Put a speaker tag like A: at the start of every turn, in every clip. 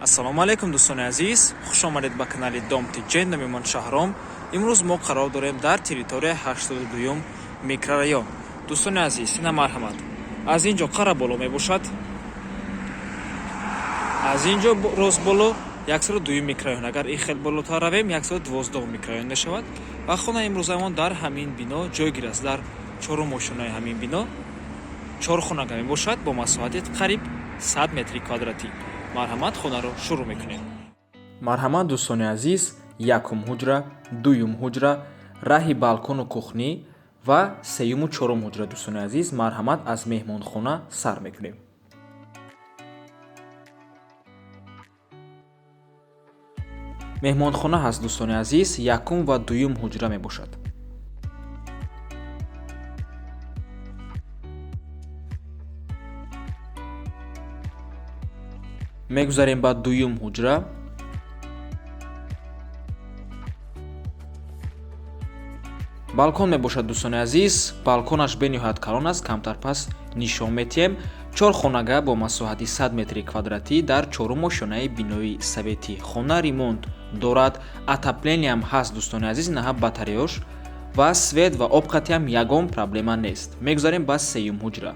A: ассалому алайкум дӯстони азиз, хуш омадед ба канали Домти Ҷен. Номи ман Шаҳром. Имрӯз мо қарор дорем дар территорияи 82 микрорайон. Дӯстони азиз, ина марҳамат. Аз ин ҷо қара боло мебошад. Аз ин ҷо рост боло 102 микрорайон. Агар ин хел болотар равем 112 микрорайон мешавад. Ва хонаи имрӯзамон дар ҳамин бино ҷойгир аст. Дар чорумошинаи ҳамин бино 4 хонага мебошад бо масоҳати қариб 100 метри квадратӣ. Марҳамат, хонаро шурӯъ мекунем. Марҳамат дӯстони азиз, якум ҳуҷра, дуюм ҳуҷра, раҳи балкону кухнӣ ва сеюму чорум ҳуҷра. Дӯстони азиз, марҳамат, аз меҳмонхона сар мекунем. меҳмонхона ҳаст дӯстони азиз, якум ва дуюм ҳуҷра мебошад. мегузарем ба дуюм ҳуҷра. балкон мебошад дӯстони азиз, балконаш бениҳоят калон аст, камтар пас нишон метиҳем. 4 хонага бо масоҳати 100 метри квадратӣ дар чорумошонаи бинои советӣ. Хона ремонт дорад, отоплениям ҳаст дӯстони азиз, инаҳа батареяш ва свет ва обқатиам ягон проблема нест. Мегузарем ба сеюм ҳуҷра.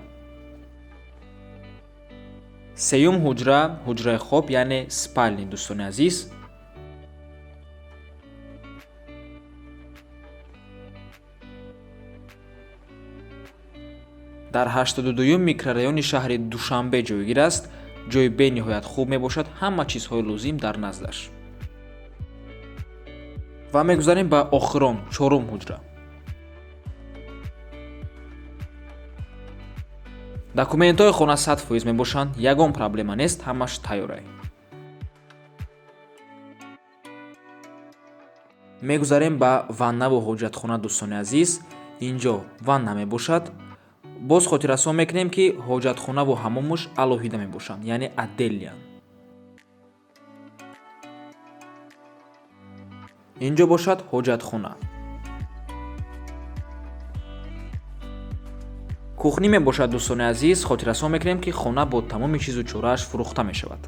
A: сеюм ҳуҷра, ҳуҷраи хоб, яъне спальни дӯстони азиз. дар 82 микрорайони шаҳри Душанбе ҷойгир аст. ҷои бениҳоят хуб мебошад, ҳама чизҳои лозим дар наздаш. ва мегузарем ба охирон, чорум ҳуҷра. документҳои хона 100% мебошанд, ягон проблема нест, ҳамаш тайёрай. мегузарем ба ваннаву ҳоҷатхона дӯстони азиз. инҷо ванна мебошад. боз хотиррасон мекунем ки ҳоҷатхонаву ҳаммомаш алоҳида мебошанд, яъне отдельян. инҷо бошад ҳоҷатхона. кухнӣ мебошад дӯстони азиз, хотиррасон мекунем ки хона бо тамоми чизу чорааш фурӯхта мешавад.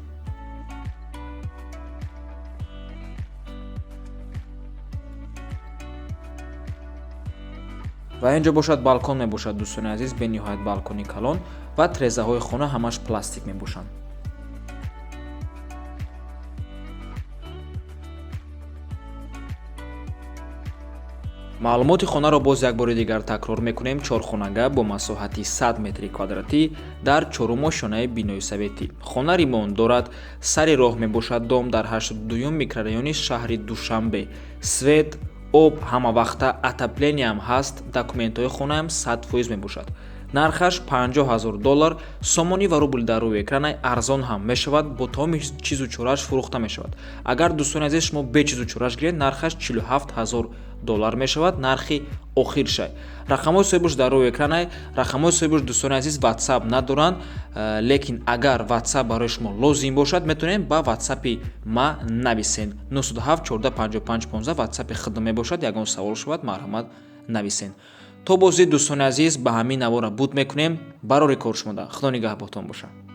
A: ва инҷо бошад балкон мебошад дӯстони азиз, бениҳоят балкони калон ва трезаҳои хона ҳамаш пластик мебошанд. маълумоти хонаро боз як бори дигар такрор мекунем. 4 хонага бо масоҳати 100 метри квадратӣ дар чорумошонаи бинои советӣ. Хона ремонт дорад, сари роҳ мебошад дом дар 82 микрорайони шаҳри Душанбе. Свет, об ҳамавақта, отоплениям ҳаст, документҳои хонаам 100% мебошад. нархаш $50,000, сомонӣ ва рубл дар рӯи экрана арзон ҳам мешавад, бо тамоми чизу чорааш фурӯхта мешавад. Агар дӯстони азиз шумо бе чизу чорааш гиред, нархаш $47,000 мешавад, нархи охир шай. рақамҳои соҳибаш дар рӯи экрана. рақамҳои соҳибаш дӯстони азиз WhatsApp надоранд, лекин агар WhatsApp барои шумо лозим бошад, метавонед ба WhatsApp-и ма нависед. 97 14 55 15 WhatsApp-и хидмат мебошад. ягон савол шавад, марҳамат, нависед. то бози дӯстони азиз ба ҳамин навора буд мекунем. барори кор шумода. худо нигаҳботон бошад.